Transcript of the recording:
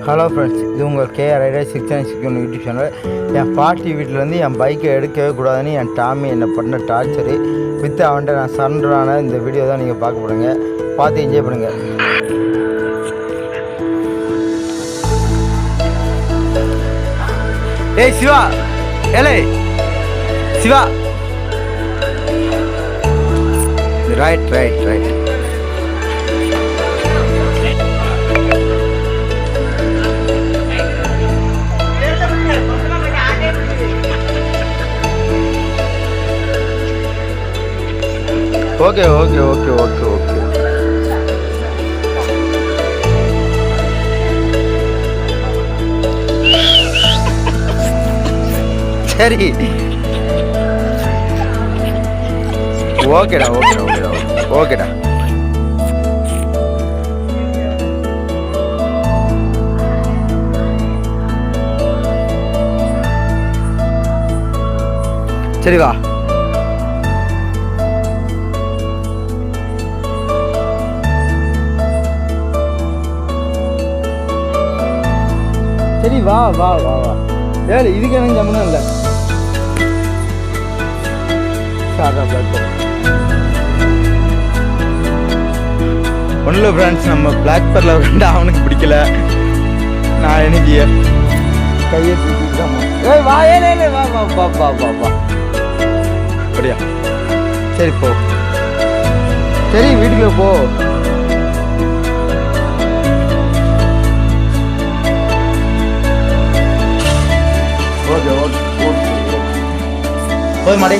Hello friends, இது உங்கள் KR rider 696 YouTube channel. என் பாட்டி வீட்டிலேருந்து என் பைக்கை எடுக்கவே கூடாதுன்னு என் டாமி என்னை பண்ண டார்ச்சரு வித்து அவன்கிட்ட நான் சரண்டரான இந்த வீடியோ தான் நீங்கள் பார்க்க போடுங்க. பார்த்து என்ஜாய் பண்ணுங்கள். ஏய் சிவா, ஏலே Siva, right right right. Okay okay okay okay okay. சரி ஓகேடா ஓகேடா ஓகேடா ஓகேடா. சரி வா. சரி வா வா வா வா. ஏழு இதுக்கு எனக்கு ஜம்முன்னு இல்லை. ஒன்றும் இல்லை ஃப்ரெண்ட்ஸ், நம்ம பிளாக் பெரில் விளையாண்டு அவனுக்கு பிடிக்கல. நான் எனக்கு கையை தூக்கிட்டாமா. ஏய் வா, ஏழே வா வா வா வா வா வா. அப்படியா? சரி போ. சரி வீட்டுக்குள்ள போ. Okay okay okay. போய் மாடி.